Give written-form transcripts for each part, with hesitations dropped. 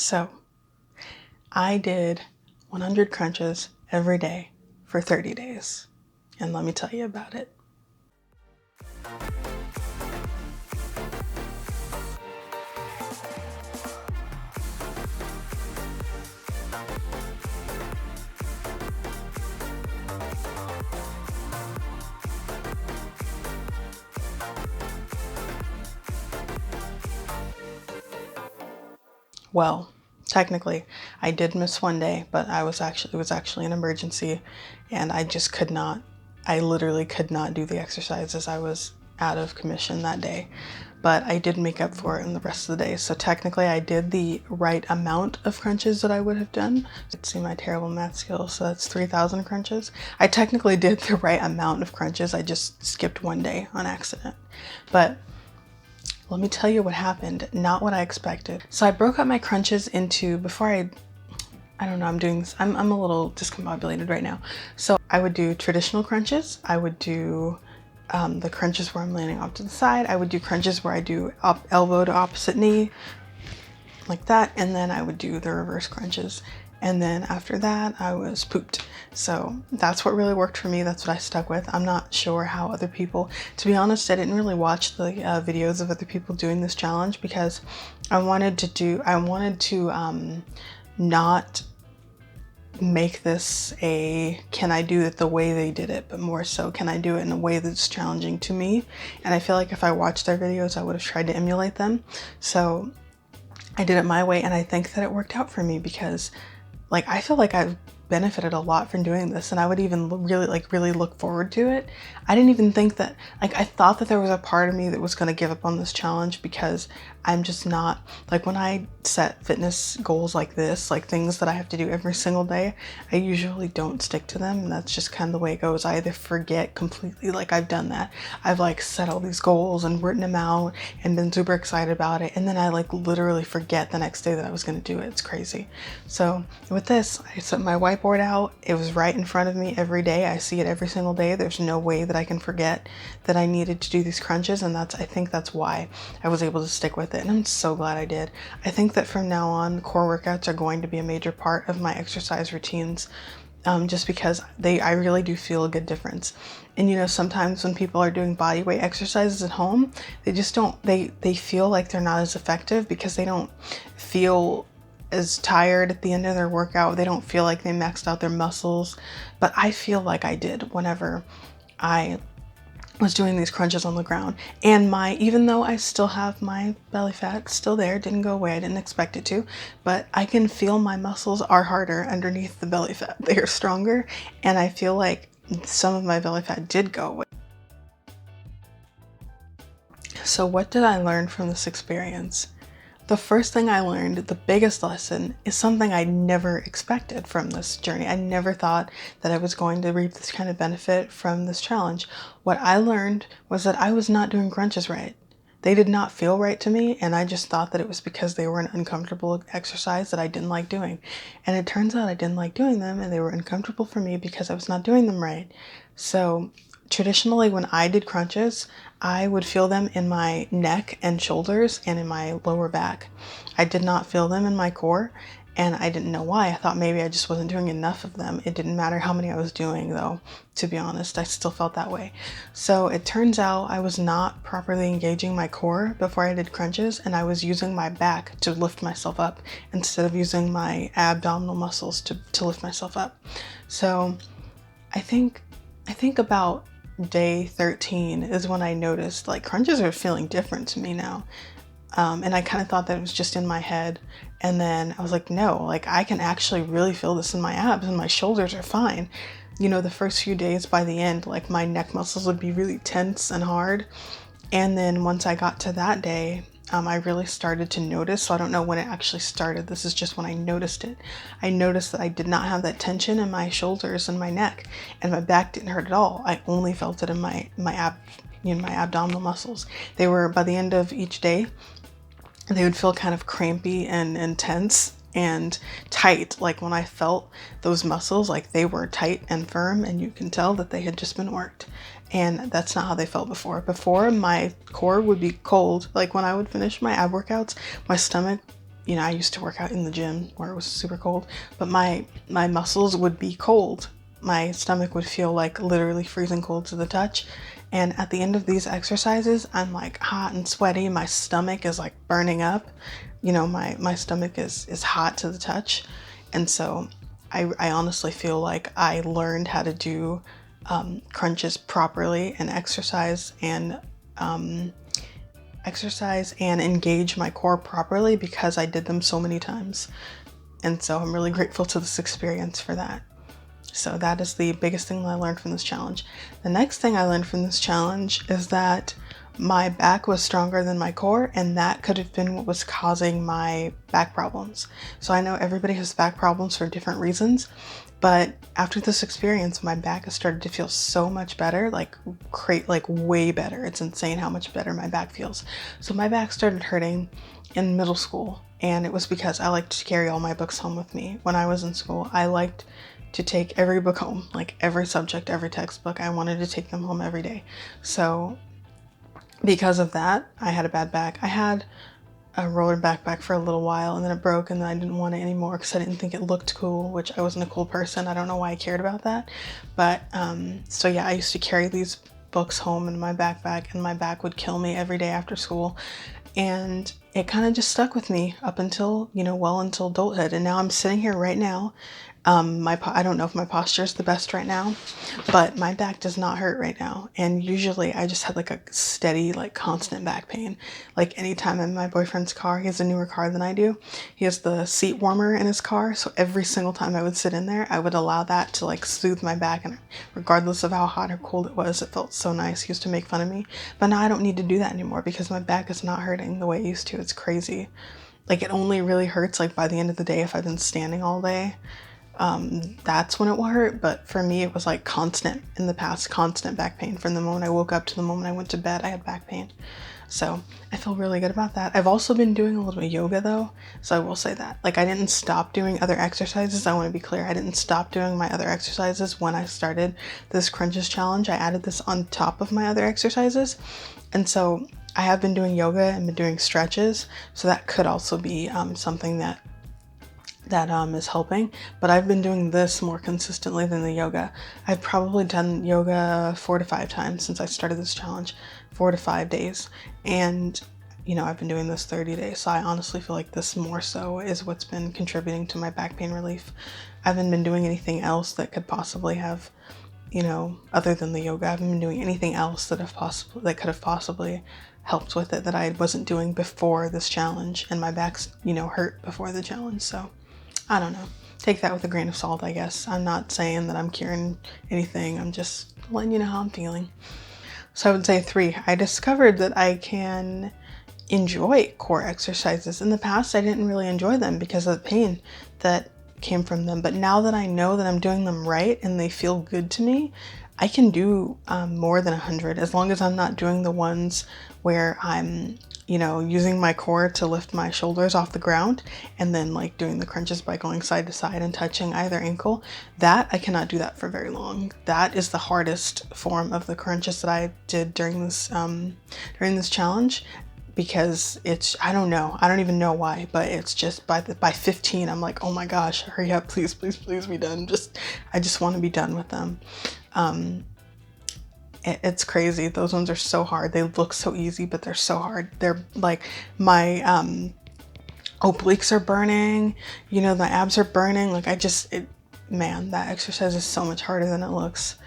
So I did 100 crunches every day for 30 days. And let me tell you about it. Well, technically, I did miss one day, but it was actually an emergency, and I literally could not do the exercises. I was out of commission that day, but I did make up for it in the rest of the day. So technically, I did the right amount of crunches that I would have done. Let's see my terrible math skills. So that's 3,000 crunches. I technically did the right amount of crunches. I just skipped one day on accident, but let me tell you what happened, not what I expected. So I broke up my crunches into, I don't know, I'm doing this, I'm a little discombobulated right now. So I would do traditional crunches. I would do the crunches where I'm landing off to the side. I would do crunches where I do elbow to opposite knee, like that. And then I would do the reverse crunches. And then after that, I was pooped. So that's what really worked for me. That's what I stuck with. I'm not sure how other people, to be honest, I didn't really watch the videos of other people doing this challenge because I wanted to not make this can I do it the way they did it, but more so, can I do it in a way that's challenging to me? And I feel like if I watched their videos, I would have tried to emulate them. So I did it my way, and I think that it worked out for me because I feel like I've benefited a lot from doing this, and I would even really look forward to it. I didn't even think that, I thought that there was a part of me that was going to give up on this challenge because I'm just not, when I set fitness goals like this, things that I have to do every single day, I usually don't stick to them, and that's just kind of the way it goes. I either forget completely, I've done that. I've set all these goals and written them out and been super excited about it, and then I literally forget the next day that I was going to do it. It's crazy. So with this, I set my whiteboard out. It was right in front of me every day. I see it every single day. There's no way that I can forget that I needed to do these crunches, and I think that's why I was able to stick with it, and I'm so glad I did. I think that from now on, core workouts are going to be a major part of my exercise routines, just because I really do feel a good difference. And sometimes when people are doing body weight exercises at home, they just don't, they feel like they're not as effective because they don't feel as tired at the end of their workout. They don't feel like they maxed out their muscles, but I feel like I did whenever I was doing these crunches on the ground. And even though I still have my belly fat still there, didn't go away, I didn't expect it to, but I can feel my muscles are harder underneath the belly fat. They are stronger, and I feel like some of my belly fat did go away. So what did I learn from this experience? The first thing I learned, the biggest lesson, is something I never expected from this journey. I never thought that I was going to reap this kind of benefit from this challenge. What I learned was that I was not doing crunches right. They did not feel right to me, and I just thought that it was because they were an uncomfortable exercise that I didn't like doing. And it turns out I didn't like doing them, and they were uncomfortable for me because I was not doing them right. So traditionally, when I did crunches, I would feel them in my neck and shoulders and in my lower back. I did not feel them in my core, and I didn't know why. I thought maybe I just wasn't doing enough of them. It didn't matter how many I was doing, though, to be honest. I still felt that way. So it turns out I was not properly engaging my core before I did crunches, and I was using my back to lift myself up instead of using my abdominal muscles to lift myself up. So I think about day 13 is when I noticed crunches are feeling different to me now. And I kind of thought that it was just in my head. And then I was like, no, I can actually really feel this in my abs, and my shoulders are fine. The first few days, by the end, my neck muscles would be really tense and hard. And then once I got to that day, I really started to notice. So I don't know when it actually started. This is just when I noticed it. I noticed that I did not have that tension in my shoulders and my neck, and my back didn't hurt at all. I only felt it in my abdominal muscles. They were, by the end of each day, they would feel kind of crampy and intense and tight. When I felt those muscles, they were tight and firm, and you can tell that they had just been worked. And that's not how they felt before. Before, my core would be cold. When I would finish my ab workouts, my stomach you know, I used to work out in the gym where it was super cold, but my muscles would be cold. My stomach would feel like literally freezing cold to the touch. And at the end of these exercises, I'm like hot and sweaty. My stomach is like burning up. You know, my stomach is hot to the touch. And so I honestly feel like I learned how to do crunches properly and exercise and engage my core properly because I did them so many times. And so I'm really grateful to this experience for that. So that is the biggest thing that I learned from this challenge. The next thing I learned from this challenge is that my back was stronger than my core, and that could have been what was causing my back problems. So I know everybody has back problems for different reasons, but after this experience, my back has started to feel so much better, like way better. It's insane how much better my back feels. So my back started hurting in middle school, and it was because I liked to carry all my books home with me. When I was in school, I liked to take every book home, like every subject, every textbook. I wanted to take them home every day. So because of that, I had a bad back. I had a roller backpack for a little while, and then it broke, and then I didn't want it anymore because I didn't think it looked cool, which I wasn't a cool person. I don't know why I cared about that. But so yeah, I used to carry these books home in my backpack, and my back would kill me every day after school. And it kind of just stuck with me up until, you know, well until adulthood. And now I'm sitting here right now. I don't know if my posture is the best right now, but my back does not hurt right now. And usually I just had like a steady, like constant back pain. Like anytime I'm in my boyfriend's car, he has a newer car than I do. He has the seat warmer in his car. So every single time I would sit in there, I would allow that to like soothe my back. And regardless of how hot or cold it was, it felt so nice. He used to make fun of me, but now I don't need to do that anymore because my back is not hurting the way it used to. It's crazy. Like it only really hurts like by the end of the day if I've been standing all day. That's when it will hurt. But for me, it was like constant in the past, constant back pain. From the moment I woke up to the moment I went to bed, I had back pain. So I feel really good about that. I've also been doing a little bit of yoga though. So I will say that. Like I didn't stop doing other exercises. I want to be clear. I didn't stop doing my other exercises when I started this crunches challenge. I added this on top of my other exercises. And so I have been doing yoga and been doing stretches. So that could also be something that is helping, but I've been doing this more consistently than the yoga. I've probably done yoga 4 to 5 times since I started this challenge, 4 to 5 days. And, you know, I've been doing this 30 days. So I honestly feel like this more so is what's been contributing to my back pain relief. I haven't been doing anything else that could possibly have, you know, other than the yoga. I haven't been doing anything else that could have possibly helped with it that I wasn't doing before this challenge. And my back's, you know, hurt before the challenge. So I don't know. Take that with a grain of salt, I guess. I'm not saying that I'm curing anything. I'm just letting you know how I'm feeling. So I would say 3. I discovered that I can enjoy core exercises. In the past, I didn't really enjoy them because of the pain that came from them. But now that I know that I'm doing them right and they feel good to me, I can do more than 100 as long as I'm not doing the ones where I'm, you know, using my core to lift my shoulders off the ground and then like doing the crunches by going side to side and touching either ankle. That I cannot do that for very long. That is the hardest form of the crunches that I did during this challenge, because it's, I don't know, I don't even know why, but it's just by 15 I'm like, oh my gosh, hurry up, please be done. I just want to be done with them. It's crazy. Those ones are so hard. They look so easy, but they're so hard. They're like, my obliques are burning, you know, my abs are burning. Like man, that exercise is so much harder than it looks.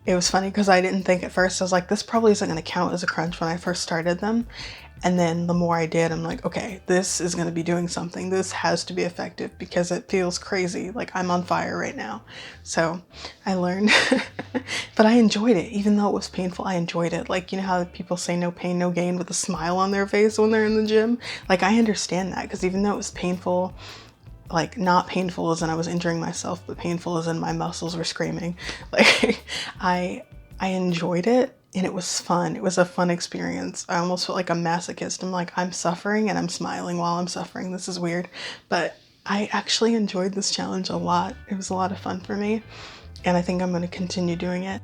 It was funny because I didn't think at first, I was like, this probably isn't going to count as a crunch when I first started them. And then the more I did, I'm like, okay, this is going to be doing something. This has to be effective because it feels crazy. Like I'm on fire right now. So I learned, but I enjoyed it. Even though it was painful, I enjoyed it. Like, you know how people say no pain, no gain with a smile on their face when they're in the gym? Like I understand that, because even though it was painful, like not painful as in I was injuring myself, but painful as in my muscles were screaming. Like I enjoyed it. And it was fun. It was a fun experience. I almost felt like a masochist. I'm like, I'm suffering and I'm smiling while I'm suffering. This is weird. But I actually enjoyed this challenge a lot. It was a lot of fun for me. And I think I'm going to continue doing it.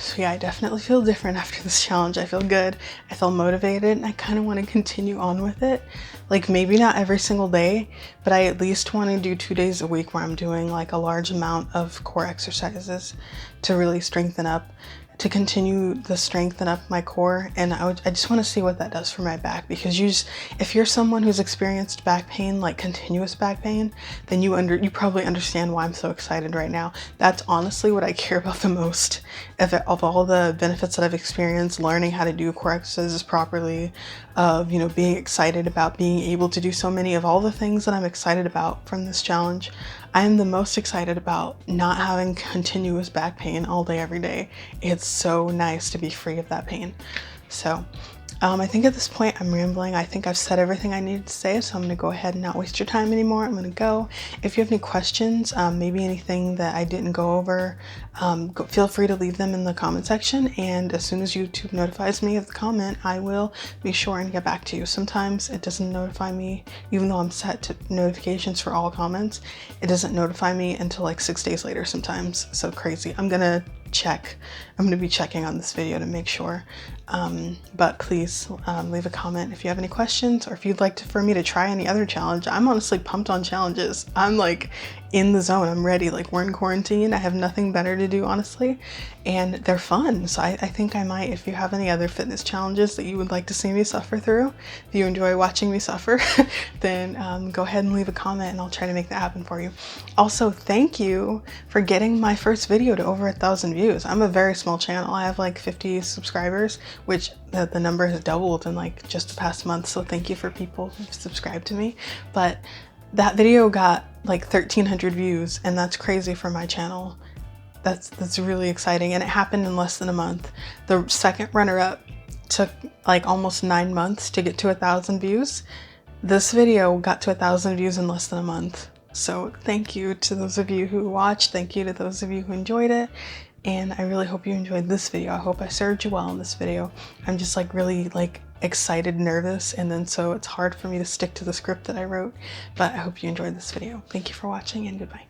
So yeah, I definitely feel different after this challenge. I feel good, I feel motivated, and I kind of want to continue on with it. Like maybe not every single day, but I at least want to do 2 days a week where I'm doing like a large amount of core exercises to really strengthen up, to continue to strengthen up my core. And I just want to see what that does for my back, because if you're someone who's experienced back pain, like continuous back pain, then you probably understand why I'm so excited right now. That's honestly what I care about the most of all the benefits that I've experienced, learning how to do core exercises properly, of, you know, being excited about being able to do so many of all the things that I'm excited about from this challenge. I am the most excited about not having continuous back pain all day, every day. It's so nice to be free of that pain. So I think at this point I'm rambling. I think I've said everything I needed to say, so I'm going to go ahead and not waste your time anymore. I'm going to go. If you have any questions, maybe anything that I didn't go over, feel free to leave them in the comment section, and as soon as YouTube notifies me of the comment, I will be sure and get back to you. Sometimes it doesn't notify me, even though I'm set to notifications for all comments, it doesn't notify me until like 6 days later sometimes. So crazy. I'm going to be checking on this video to make sure. But please leave a comment if you have any questions, or if you'd like for me to try any other challenge. I'm honestly pumped on challenges. I'm like in the zone. I'm ready. Like, we're in quarantine. I have nothing better to do, honestly, and they're fun. So I think I might, if you have any other fitness challenges that you would like to see me suffer through, if you enjoy watching me suffer, then go ahead and leave a comment and I'll try to make that happen for you. Also, thank you for getting my first video to over 1,000 views. I'm a very small channel. I have like 50 subscribers, which the number has doubled in like just the past month. So thank you for people who've subscribed to me. But that video got like 1,300 views, and that's crazy for my channel. That's really exciting, and it happened in less than a month. The second runner-up took like almost 9 months to get to 1,000 views. This video got to 1,000 views in less than a month. So thank you to those of you who watched. Thank you to those of you who enjoyed it. And I really hope you enjoyed this video. I hope I served you well in this video. I'm just like really like excited, nervous, and then so it's hard for me to stick to the script that I wrote. But I hope you enjoyed this video. Thank you for watching, and goodbye.